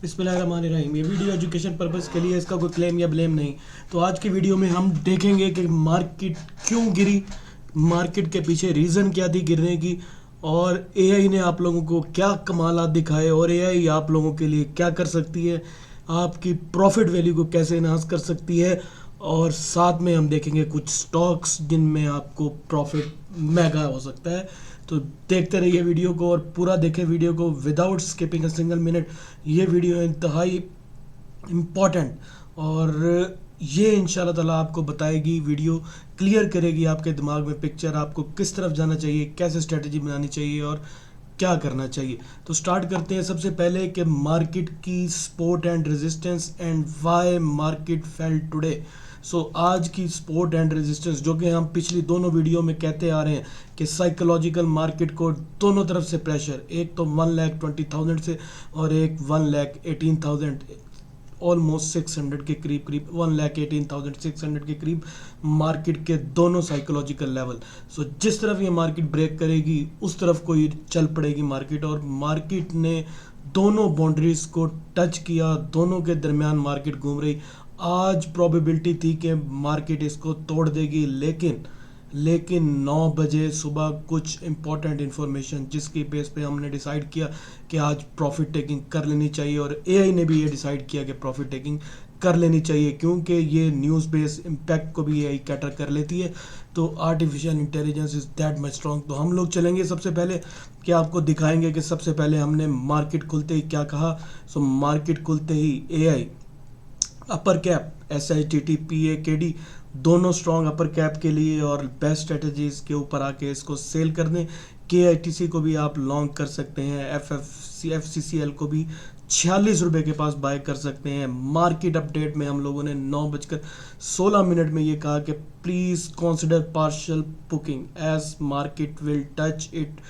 बिस्मिल्लाहिर्रहमानिर्रहीम। ये video education purpose के लिए, इसका कोई क्लेम या ब्लेम नहीं। तो आज की वीडियो में हम देखेंगे कि मार्केट क्यों गिरी, मार्केट के पीछे रीज़न क्या थी गिरने की, और एआई ने आप लोगों को क्या कमाल दिखाए और एआई आप लोगों के लिए क्या कर सकती है, आपकी प्रॉफिट वैल्यू को कैसे इनहांस कर सकती है। और साथ में हम देखेंगे कुछ स्टॉक्स जिनमें आपको प्रॉफिट मेगा हो सकता है। तो देखते रहिए वीडियो को और पूरा देखें वीडियो को without skipping a single minute. ये वीडियो इंतहाई इम्पॉर्टेंट और ये इंशाल्लाह ताला आपको बताएगी, वीडियो क्लियर करेगी आपके दिमाग में पिक्चर, आपको किस तरफ जाना चाहिए, कैसे स्ट्रेटजी बनानी चाहिए और क्या करना चाहिए। तो स्टार्ट करते हैं सबसे पहले कि मार्केट की support and resistance and why market fail today. So आज की सपोर्ट एंड रेजिस्टेंस, जो कि हम पिछली दोनों वीडियो में कहते आ रहे हैं कि साइकोलॉजिकल मार्केट को दोनों तरफ से प्रेशर, एक तो 1,20,000 से और एक 1,18,000, ऑलमोस्ट 600 के करीब 1,18,600 के करीब मार्केट के दोनों साइकोलॉजिकल लेवल। सो जिस तरफ ये मार्केट ब्रेक करेगी उस तरफ को ये चल पड़ेगी मार्केट, और मार्केट ने दोनों बाउंड्रीज को टच किया, दोनों के दरमियान मार्केट घूम रही। आज प्रोबेबिलिटी थी कि मार्केट इसको तोड़ देगी, लेकिन 9 बजे सुबह कुछ इंपॉर्टेंट इन्फॉर्मेशन जिसकी बेस पे हमने डिसाइड किया कि आज प्रॉफिट टेकिंग कर लेनी चाहिए, और एआई ने भी ये डिसाइड किया कि प्रॉफिट टेकिंग कर लेनी चाहिए क्योंकि ये न्यूज़ बेस इम्पैक्ट को भी एआई कैटर कर लेती है। तो artificial intelligence is that much strong. तो हम लोग चलेंगे सबसे पहले कि आपको दिखाएंगे कि सबसे पहले हमने मार्केट खुलते ही क्या कहा। सो मार्केट खुलते ही एआई अपर कैप SHTT दोनों स्ट्रॉन्ग अपर कैप के लिए और बेस्ट स्ट्रेटजीज के ऊपर आके इसको सेल कर दें। KITC को भी आप लॉन्ग कर सकते हैं, FCCL को भी 46 रुपये के पास बाय कर सकते हैं। मार्केट अपडेट में हम लोगों ने 9:16 में ये कहा कि please consider partial booking as market will touch it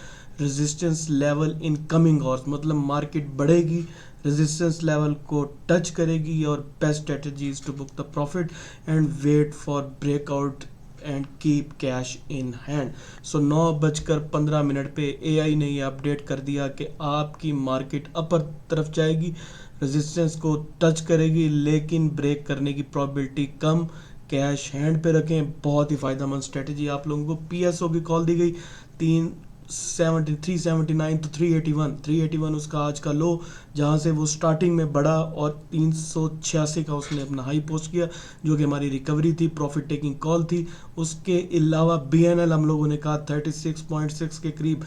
resistance level in coming hours. मतलब मार्केट बढ़ेगी, रेजिस्टेंस लेवल को टच करेगी, और best strategies to book the profit and wait for breakout and keep cash in hand. So 9:15 पे AI ने ये update कर दिया कि आपकी मार्केट अपर तरफ जाएगी, रेजिस्टेंस को टच करेगी, लेकिन ब्रेक करने की प्रोबेबिलिटी कम। कैश हैंड पे रखें, बहुत ही फ़ायदेमंद स्ट्रेटजी आप लोगों को। PSO की कॉल दी गई 379 तो 381 उसका आज का लो, जहां से वो स्टार्टिंग में बढ़ा, और 386 का उसने अपना हाई पोस्ट किया, जो कि हमारी रिकवरी थी, प्रॉफिट टेकिंग कॉल थी। उसके अलावा BNL हम लोगों ने कहा 36.6 के करीब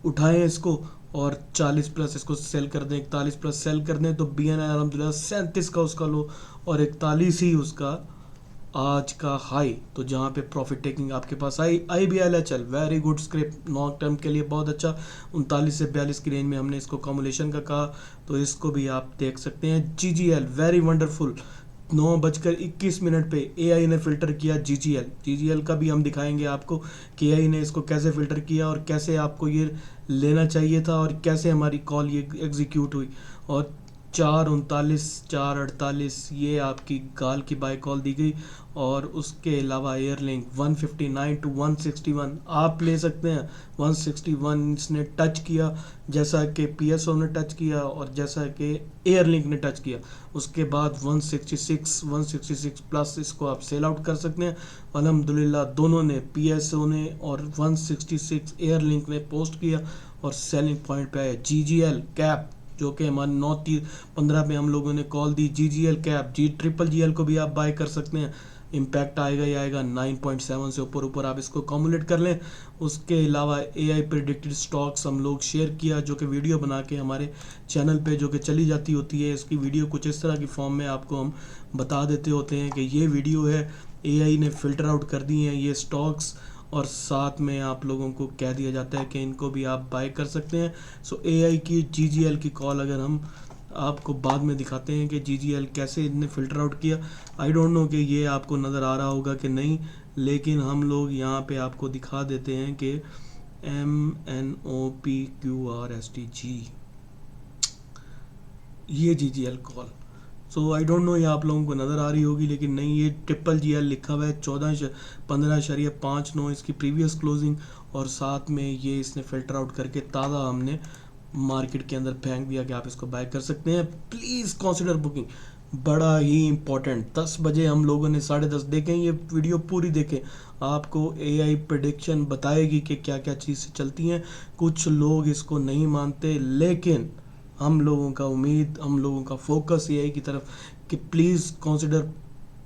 उठाएं इसको और 40 प्लस इसको सेल कर दें, 41 प्लस सेल कर दें। तो BNL अलहमदिल्ला 37 का उसका लो और 41 ही उसका आज का हाई। तो जहाँ पे प्रॉफिट टेकिंग आपके पास आई। IBLHL very good script, long term के लिए बहुत अच्छा। 39 से 42 की रेंज में हमने इसको कॉम्युलेशन का कहा, तो इसको भी आप देख सकते हैं। GGL वेरी वंडरफुल, 9:21 पे एआई ने फिल्टर किया GGL का भी हम दिखाएंगे आपको कि एआई ने इसको कैसे फिल्टर किया और कैसे आपको ये लेना चाहिए था और कैसे हमारी कॉल ये एग्जीक्यूट हुई। और 4:39 4:48 ये आपकी गाल की बाय कॉल दी गई। और उसके अलावा एयरलिंक 159 to 161 आप ले सकते हैं। 161 इसने टच किया, जैसा कि PSO ने टच किया और जैसा कि एयरलिंक ने टच किया। उसके बाद 166 प्लस इसको आप सेल आउट कर सकते हैं। अल्हम्दुलिल्लाह दोनों ने, PSO ने और 166 एयरलिंक ने पोस्ट किया और सेलिंग पॉइंट पे आया GGL कैप, जो कि हमारे 9:15 पे हम लोगों ने कॉल दी। GGL कैप GGL को भी आप बाय कर सकते हैं, इम्पैक्ट आएगा ही आएगा। 9.7 से ऊपर आप इसको कॉमुलेट कर लें। उसके अलावा एआई प्रेडिक्टेड स्टॉक्स हम लोग शेयर किया, जो कि वीडियो बना के हमारे चैनल पे जो कि चली जाती होती है। इसकी वीडियो कुछ इस तरह की फॉर्म में आपको हम बता देते होते हैं कि ये वीडियो है, एआई ने फिल्टर आउट कर दी हैं ये स्टॉक्स, और साथ में आप लोगों को कह दिया जाता है कि इनको भी आप बाय कर सकते हैं। सो एआई की GGL की कॉल अगर हम आपको बाद में दिखाते हैं कि GGL कैसे इनने फ़िल्टर आउट किया। आई डोंट नो कि ये आपको नज़र आ रहा होगा कि नहीं, लेकिन हम लोग यहाँ पे आपको दिखा देते हैं कि MNOPQRSTG ये GGL call. So I don't know ये आप लोगों को नज़र आ रही होगी, लेकिन नहीं, ये GGL लिखा हुआ है। 15.59 इसकी प्रीवियस क्लोजिंग, और साथ में ये इसने फ़िल्टर आउट करके ताज़ा हमने मार्केट के अंदर फेंक दिया कि आप इसको बाय कर सकते हैं। प्लीज़ कंसिडर बुकिंग, बड़ा ही इम्पोर्टेंट। 10 बजे हम लोगों ने 10:30 देखें, ये वीडियो पूरी देखें। आपको एआई प्रेडिक्शन बताएगी कि क्या क्या चीज़ चलती हैं। कुछ लोग इसको नहीं मानते, लेकिन हम लोगों का उम्मीद, हम लोगों का फोकस एआई की तरफ कि please consider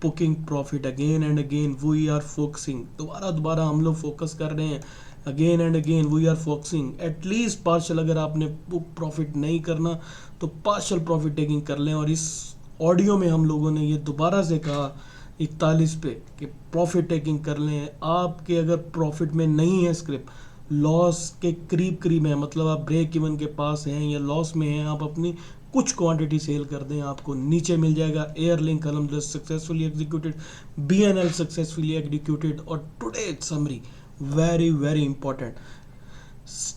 booking profit again and again. We are focusing, दोबारा हम लोग फोकस कर रहे हैं। Again and again we are focusing. At least partial, अगर आपने बुक प्रॉफिट नहीं करना तो पार्शल प्रॉफिट टेकिंग कर लें। और इस ऑडियो में हम लोगों ने ये दोबारा से कहा 41 पे कि प्रॉफिट टेकिंग कर लें। आपके अगर प्रॉफिट में नहीं है स्क्रिप्ट, लॉस के करीब करीब है, मतलब आप ब्रेक इवन के पास हैं या लॉस में हैं, आप अपनी कुछ क्वांटिटी सेल कर दें, आपको नीचे मिल जाएगा। एयरलिंक अलहमदुलिल्लाह successfully executed, BNL successfully executed. और today summary very very important,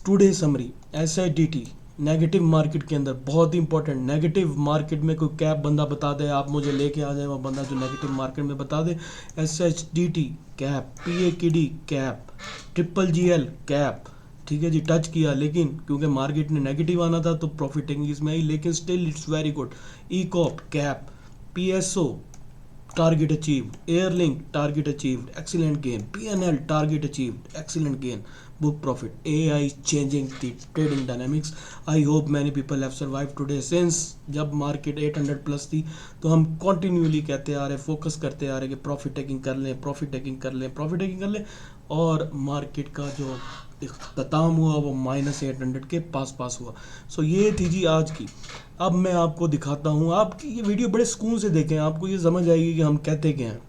today summary SIDT negative market के अंदर बहुत ही इंपॉर्टेंट। नेगेटिव मार्केट में कोई कैप बंदा बता दे, आप मुझे लेके आ जाए वो बंदा जो नेगेटिव मार्केट में बता दे। SHDT cap, PAKD cap, triple GL cap, ठीक है जी, टच किया, लेकिन क्योंकि मार्केट ने नेगेटिव आना था तो प्रॉफिट टेकिंग इसमें आई, लेकिन स्टिल इट्स वेरी गुड। ई कॉप cap, PSO target achieved, airlink target achieved, excellent gain, pnl target achieved, excellent gain, book profit. AI is changing the trading dynamics. I hope many people have survived today. Since जब market 800 plus थी तो हम continually कहते आ रहे, focus करते आ रहे कि profit taking कर लें, प्रॉफिट टेकिंग कर लें, प्रॉफिट टेकिंग कर लें। और मार्केट का जो इख्तिताम हुआ वो -800 के पास हुआ। सो ये थी जी आज की। अब मैं आपको दिखाता हूँ, आपकी ये वीडियो बड़े सुकून से देखें, आपको ये समझ आएगी कि हम कहते क्या हैं,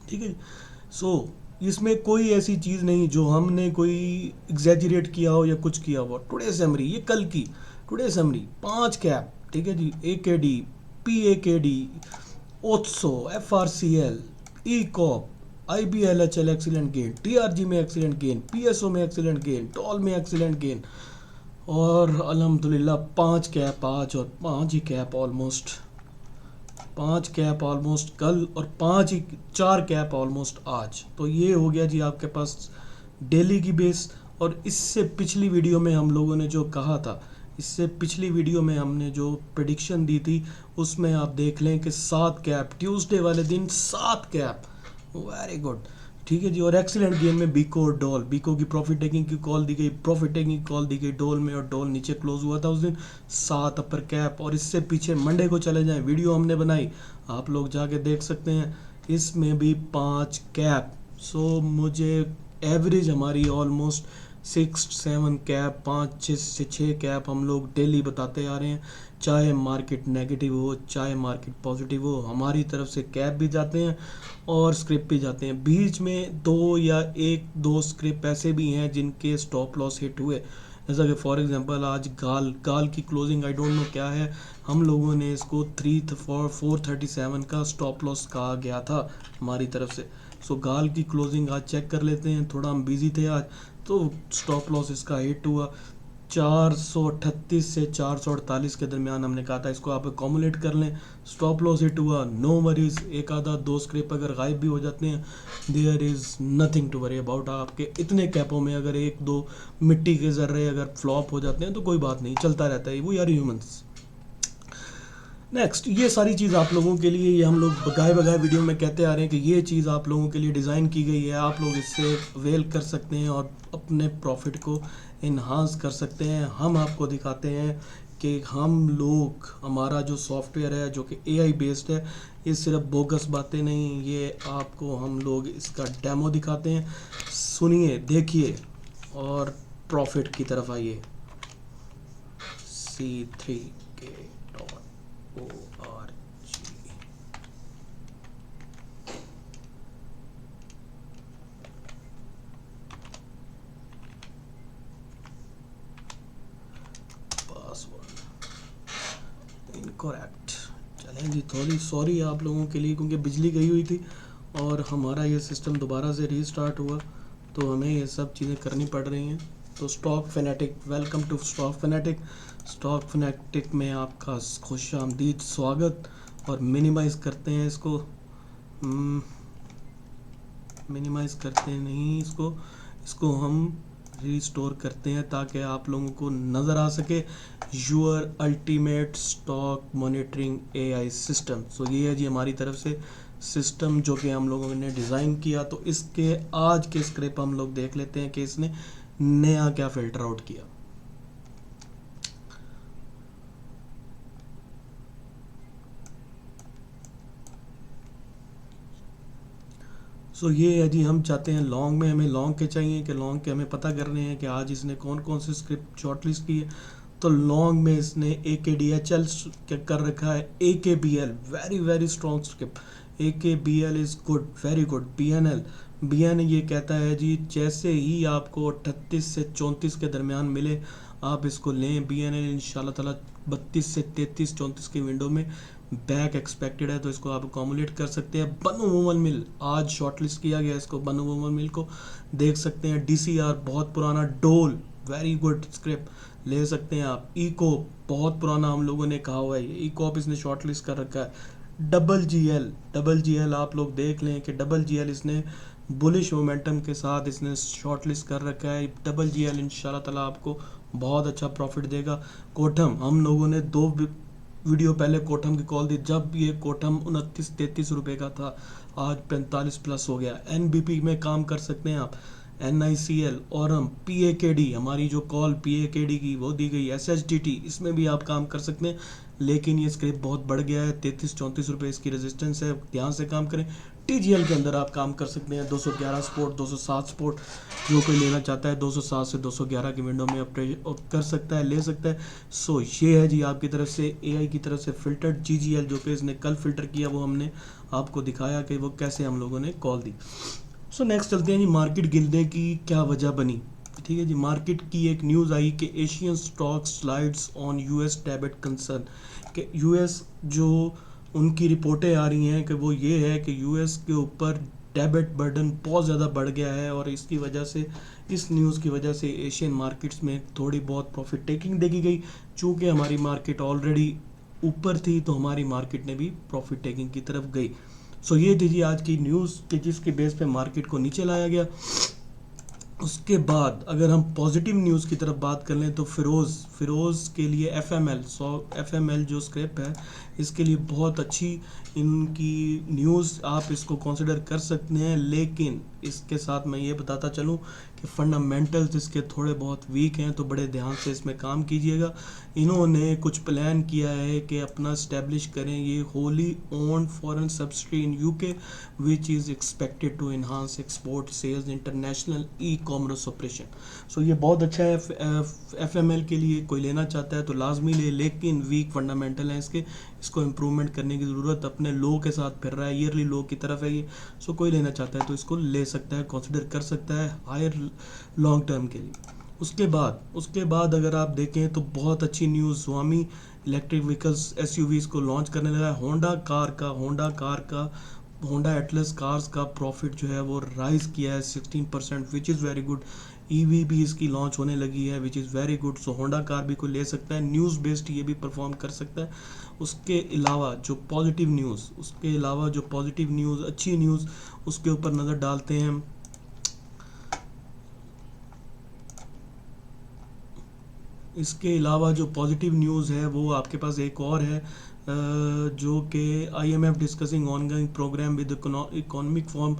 ठीक है। सो इसमें कोई ऐसी चीज़ नहीं जो हमने कोई एग्जैजरेट किया हो या कुछ किया हो। टुडे समरी, ये कल की टुडे समरी, 5 कैप, ठीक है जी, एकेडी, पीएकेडी, ओत्सो, एफआरसीएल, ई कॉप, IBLHL एक्सीलेंट गेन, TRG में एक्सीलेंट गेन, PSO में एक्सीलेंट गेन, टॉल में एक्सीलेंट गेन। और अल्हम्दुलिल्लाह 5 कैप आज, और 5 ही कैप ऑलमोस्ट, 5 कैप ऑलमोस्ट कल, और 4 कैप ऑलमोस्ट आज। तो ये हो गया जी आपके पास डेली की बेस। और इससे पिछली वीडियो में हम लोगों ने जो कहा था, इससे पिछली वीडियो में हमने जो प्रेडिक्शन दी थी, उसमें आप देख लें कि 7 कैप ट्यूसडे वाले दिन, 7 कैप, वेरी गुड, ठीक है जी। और एक्सीलेंट गेम में बीको और डॉल, बीको की प्रॉफिट टेकिंग की कॉल दी गई, प्रॉफिट टेकिंग कॉल दी गई डॉल में, और डॉल नीचे क्लोज हुआ था उस दिन, 7 अपर कैप। और इससे पीछे मंडे को चले जाएं, वीडियो हमने बनाई, आप लोग जाके देख सकते हैं, इसमें भी 5 कैप। सो मुझे एवरेज हमारी ऑलमोस्ट 6-7 कैप, 5 से 6 कैप हम लोग डेली बताते आ रहे हैं। चाहे मार्केट नेगेटिव हो, चाहे मार्केट पॉजिटिव हो, हमारी तरफ से कैप भी जाते हैं और स्क्रिप्ट भी जाते हैं। बीच में 2 या 1-2 स्क्रिप्ट ऐसे भी हैं जिनके स्टॉप लॉस हिट हुए, जैसा कि फॉर एग्जांपल आज गाल की क्लोजिंग आई डोंट नो क्या है, हम लोगों ने इसको 437 का स्टॉप लॉस कहा गया था हमारी तरफ से। सो गाल की क्लोजिंग आज चेक कर लेते हैं, थोड़ा हम बिजी थे आज, तो स्टॉप लॉस इसका हिट हुआ 438 से 448 के दरमियान। हमने कहा था इसको आप अकोमोलेट कर लें, स्टॉप लॉस हिट हुआ, नो वरीज। एक आधा 2 स्क्रिप अगर गायब भी हो जाते हैं, there is nothing to worry about. आपके इतने कैपों में अगर 1-2 मिट्टी के ज़र्रे अगर फ्लॉप हो जाते हैं तो कोई बात नहीं, चलता रहता है, वो यार ह्यूमंस। नेक्स्ट, ये सारी चीज़ आप लोगों के लिए, ये हम लोग बगाए वीडियो में कहते आ रहे हैं कि ये चीज़ आप लोगों के लिए डिज़ाइन की गई है, आप लोग इससे अवेल कर सकते हैं और अपने प्रॉफिट को इन्हांस कर सकते हैं। हम आपको दिखाते हैं कि हम लोग, हमारा जो सॉफ्टवेयर है जो कि AI बेस्ड है, ये सिर्फ बोगस बातें नहीं, ये आपको हम लोग इसका डेमो दिखाते हैं। सुनिए, देखिए और प्रॉफिट की तरफ आइए। C3K.org। इनकरेक्ट, चलें जी, थोड़ी सॉरी आप लोगों के लिए, क्योंकि बिजली गई हुई थी और हमारा ये सिस्टम दोबारा से रीस्टार्ट हुआ, तो हमें ये सब चीज़ें करनी पड़ रही हैं। तो stock fanatic, welcome to stock fanatic. Stock fanatic में आपका खुशामदीद स्वागत। और मिनिमाइज़ करते हैं इसको, मिनिमाइज़ करते हैं नहीं इसको हम रिस्टोर करते हैं ताकि आप लोगों को नज़र आ सके your ultimate stock monitoring AI system. So ये है जी हमारी तरफ से सिस्टम जो कि हम लोगों ने डिज़ाइन किया। तो इसके आज के स्क्रिप्ट हम लोग देख लेते हैं कि इसने नया क्या फ़िल्टर आउट किया। सो ये है जी, हम चाहते हैं लॉन्ग में, हमें लॉन्ग के चाहिए कि लॉन्ग के हमें पता करने हैं कि आज इसने कौन कौन सी स्क्रिप्ट शॉर्टलिस्ट की है। तो लॉन्ग में इसने AKDHL कर रखा है, AKBL very very strong script, AKBL is good, very good. BN ये कहता है जी जैसे ही आपको 38 से 34 के दरमियान मिले आप इसको लें। BNL इंशाल्लाह ताला 32 से 33 34 की विंडो में बैक एक्सपेक्टेड है, तो इसको आप अकोमोडेट कर सकते हैं। बनु वूमन मिल आज शॉर्टलिस्ट किया गया, इसको बनु वूमन मिल को देख सकते हैं। DCR बहुत पुराना, डोल वेरी गुड स्क्रिप्ट ले सकते हैं आप। इकोप बहुत पुराना हम लोगों ने कहा हुआ है, इकोप इसने शॉर्टलिस्ट कर रखा है। डबल जी एल आप लोग देख लें कि डबल जी एल इसने बुलिश मोमेंटम के साथ इसने शॉर्टलिस्ट कर रखा है। डबल जी एल इंशाल्लाह ताला आपको बहुत अच्छा प्रॉफिट देगा। कोठम हम लोगों ने 2 वीडियो पहले कोठम की कॉल दी जब ये कोठम 29-33 रुपए का था, आज 45 प्लस हो गया। NBP में काम कर सकते हैं आप। NICL और हम PAKD हमारी जो कॉल PAKD की वो दी गई। SHDT इसमें भी आप काम कर सकते हैं, लेकिन ये स्क्रिप्ट बहुत बढ़ गया है। 33-34 रुपये इसकी रेजिस्टेंस है, ध्यान से काम करें। TGL के अंदर आप काम कर सकते हैं। 211 स्पोर्ट 207 स्पोर्ट जो कोई लेना चाहता है 207 से 211 की विंडो में ऑपरेट कर सकता है, ले सकता है। सो ये है जी आपकी तरफ से AI की तरफ से फिल्टर्ड GGL जो कि इसने कल फिल्टर किया, वो हमने आपको दिखाया कि वो कैसे हम लोगों ने कॉल दी। सो नेक्स्ट चलते हैं जी मार्केट गिरने की क्या वजह बनी। ठीक है जी, मार्केट की एक न्यूज़ आई कि Asian stock slides on US debit concern, कि US जो उनकी रिपोर्टें आ रही हैं कि वो ये है कि US के ऊपर डेबिट बर्डन बहुत ज़्यादा बढ़ गया है, और इसकी वजह से, इस न्यूज़ की वजह से एशियन मार्केट्स में थोड़ी बहुत प्रॉफिट टेकिंग देखी गई। चूँकि हमारी मार्केट ऑलरेडी ऊपर थी तो हमारी मार्केट ने भी प्रॉफिट टेकिंग की तरफ गई। सो ये थी जी आज की न्यूज़ कि जिसके बेस पे मार्केट को नीचे लाया गया। उसके बाद अगर हम पॉजिटिव न्यूज़ की तरफ बात कर लें तो फिरोज़ के लिए FML जो स्क्रिप्ट है इसके लिए बहुत अच्छी इनकी न्यूज़, आप इसको कंसिडर कर सकते हैं। लेकिन इसके साथ मैं ये बताता चलूँ कि फंडामेंटल्स इसके थोड़े बहुत वीक हैं, तो बड़े ध्यान से इसमें काम कीजिएगा। इन्होंने कुछ प्लान किया है कि अपना स्टैब्लिश करें ये wholly owned foreign subsidy in UK which is expected to enhance export sales international e-commerce operation. So ये बहुत अच्छा है FML के लिए, कोई लेना चाहता है तो लाजमी ले, लेकिन वीक फंडामेंटल है इसको इम्प्रूवमेंट करने की ज़रूरत। अपने लो के साथ फिर रहा है, ईयरली लो की तरफ है ये। सो कोई लेना चाहता है तो इसको ले सकता है, कंसिडर कर सकता है हायर लॉन्ग टर्म के लिए। उसके बाद अगर आप देखें तो बहुत अच्छी न्यूज़, स्वामी इलेक्ट्रिक व्हीकल्स SUVs को लॉन्च करने लगा है। होंडा एटलस कार्स का प्रॉफिट जो है वो राइज किया है 16%, which is very good. EV भी इसकी लॉन्च होने लगी है, which is very good. So Honda car भी कोई ले सकता है, न्यूज़ बेस्ड ये भी परफॉर्म कर सकता है। उसके अलावा जो पॉजिटिव न्यूज़ अच्छी न्यूज़ उसके ऊपर नज़र डालते हैं हम। इसके अलावा जो पॉजिटिव न्यूज़ है वो आपके पास एक और है, जो कि IMF discussing ongoing program with economic form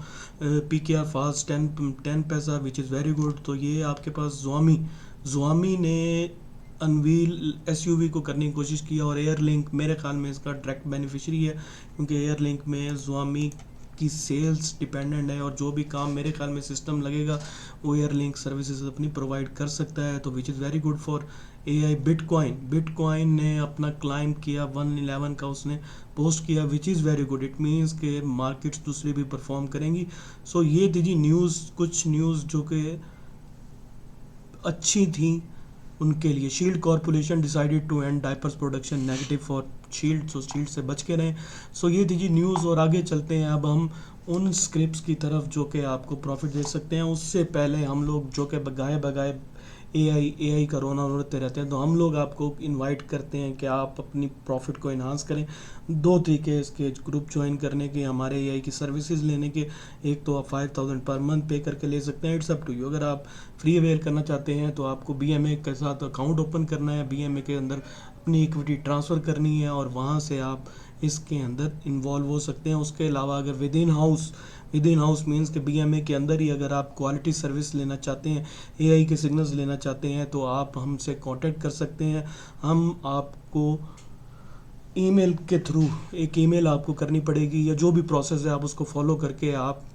PKR fast 10 पैसा विच इज़ वेरी गुड। तो ये आपके पास ज़ुआमी ने अनवील SUV को करने की कोशिश की, और एयरलिंक मेरे ख्याल में इसका डायरेक्ट बेनिफिशियरी है, क्योंकि एयरलिंक में ज़ुआमी की सेल्स डिपेंडेंट है, और जो भी काम मेरे ख्याल में सिस्टम लगेगा वो एयरलिंक सर्विसेज अपनी प्रोवाइड कर सकता है, तो which is very good for AI। Bitcoin ने अपना क्लाइम किया 111 का उसने पोस्ट किया, which is very good. It means के मार्केट्स दूसरी भी परफॉर्म करेंगी। सो ये थी जी न्यूज़, कुछ न्यूज़ जो कि अच्छी थी उनके लिए। Shield corporation decided to end diapers production negative for Shield, so Shield से बच के रहें। सो ये थी जी न्यूज़, और आगे चलते हैं अब हम उन स्क्रिप्ट्स की तरफ जो कि आपको प्रॉफिट दे सकते हैं। उससे पहले हम लोग जो कि बगाए एआई का रोना रोते रहते हैं। तो हम लोग आपको इनवाइट करते हैं कि आप अपनी प्रॉफिट को इन्हांस करें। 2 तरीके हैं इसके ग्रुप ज्वाइन करने के, हमारे एआई की सर्विसेज लेने के। एक तो आप 5000 पर मंथ पे करके ले सकते हैं, इट्स अप टू यू। अगर आप फ्री अवेयर करना चाहते हैं तो आपको बीएमए के साथ अकाउंट ओपन करना है, बीएमए के अंदर अपनी इक्विटी ट्रांसफ़र करनी है और वहाँ से आप इसके अंदर इन्वॉल्व हो सकते हैं। उसके अलावा अगर विद इन हाउस मीन्स के बीएमए के अंदर ही अगर आप क्वालिटी सर्विस लेना चाहते हैं, एआई के सिग्नल्स लेना चाहते हैं, तो आप हमसे कांटेक्ट कर सकते हैं। हम आपको ईमेल के थ्रू एक ईमेल आपको करनी पड़ेगी, या जो भी प्रोसेस है आप उसको फॉलो करके आप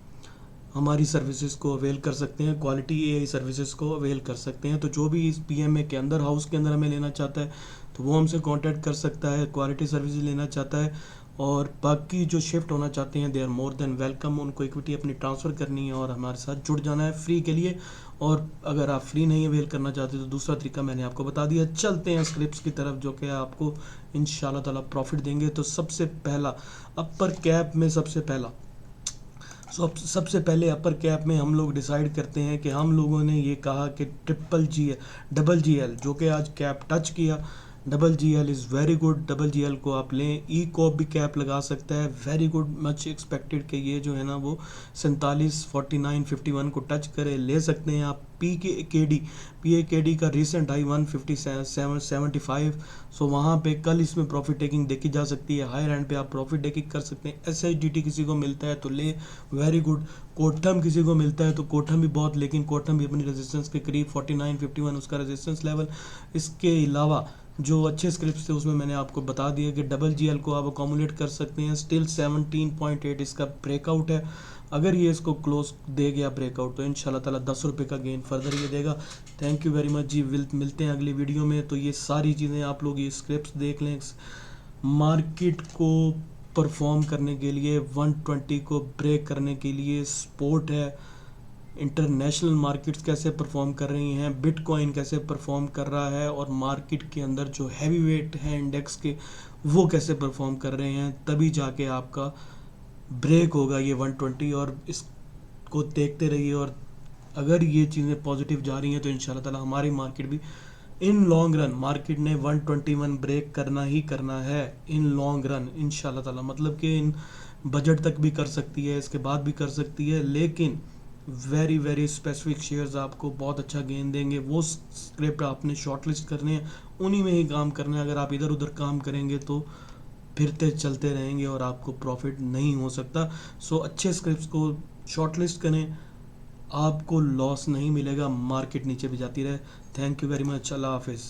हमारी सर्विसेज को अवेल कर सकते हैं, क्वालिटी एआई सर्विसेज को अवेल कर सकते हैं। तो जो भी इस बीएमए के अंदर हाउस के अंदर हमें लेना चाहता है तो वो हमसे कांटेक्ट कर सकता है, क्वालिटी सर्विस लेना चाहता है। और बाकी जो शिफ्ट होना चाहते हैं they are more than welcome, उनको इक्विटी अपनी ट्रांसफ़र करनी है और हमारे साथ जुड़ जाना है फ्री के लिए। और अगर आप फ्री नहीं अवेल करना चाहते तो दूसरा तरीका मैंने आपको बता दिया। चलते हैं स्क्रिप्ट्स की तरफ जो कि आपको इंशाल्लाह ताला प्रॉफिट देंगे। तो सबसे पहला अपर कैप में सबसे पहले अपर कैप में हम लोग डिसाइड करते हैं कि हम लोगों ने ये कहा कि डबल जी एल जो कि आज कैप टच किया, double G L is very good. Double G L को आप लें, ई कॉप भी कैप लगा सकता है, वेरी गुड, मच एक्सपेक्टेड कि ये जो है ना वो 47, 49, 51 को टच करे, ले सकते हैं आप। पी ए के डी का रिसेंट हाई 157.75, सो वहाँ पे कल इसमें प्रॉफिट टेकिंग देखी जा सकती है, हायर एंड पे आप प्रॉफिट टेकिंग कर सकते हैं। एस एच डी टी किसी को मिलता है तो ले, वेरी गुड। कोटम किसी को मिलता है तो कोटम भी बहुत, लेकिन कोटम भी अपनी रेजिस्टेंस के करीब 49, 51 उसका रेजिस्टेंस लेवल। इसके अलावा जो अच्छे स्क्रिप्ट्स थे उसमें मैंने आपको बता दिया कि डबल जी एल को आप अकोमोडेट कर सकते हैं। स्टिल 17.8 इसका ब्रेकआउट है, अगर ये इसको क्लोज दे गया ब्रेकआउट तो इंशाल्लाह ताला 10 रुपये का गेन फर्दर ये देगा। थैंक यू वेरी मच जी, मिलते हैं अगली वीडियो में। तो ये सारी चीज़ें आप लोग ये स्क्रिप्ट्स देख लें। मार्केट को परफॉर्म करने के लिए, 120 को ब्रेक करने के लिए सपोर्ट है। इंटरनेशनल मार्केट्स कैसे परफॉर्म कर रही हैं, बिटकॉइन कैसे परफॉर्म कर रहा है, और मार्केट के अंदर जो हैवी वेट है इंडेक्स के वो कैसे परफॉर्म कर रहे हैं, तभी जाके आपका ब्रेक होगा ये 120। और इसको देखते रहिए, और अगर ये चीज़ें पॉजिटिव जा रही हैं तो इंशाल्लाह ताला हमारी मार्केट भी इन लॉन्ग रन, मार्केट ने 121 ब्रेक करना ही करना है इन लॉन्ग रन इंशाल्लाह ताला। मतलब कि इन बजट तक भी कर सकती है, इसके बाद भी कर सकती है, लेकिन वेरी वेरी स्पेसिफिक शेयर्स आपको बहुत अच्छा गेन देंगे। वो स्क्रिप्ट आपने शॉर्टलिस्ट करने हैं, उन्हीं में ही काम करना है। अगर आप इधर उधर काम करेंगे तो फिरते चलते रहेंगे और आपको प्रॉफिट नहीं हो सकता। सो अच्छे स्क्रिप्ट्स को शॉर्टलिस्ट करें, आपको लॉस नहीं मिलेगा, मार्केट नीचे भी जाती रहे। थैंक यू वेरी मच, अल्लाह हाफिज़।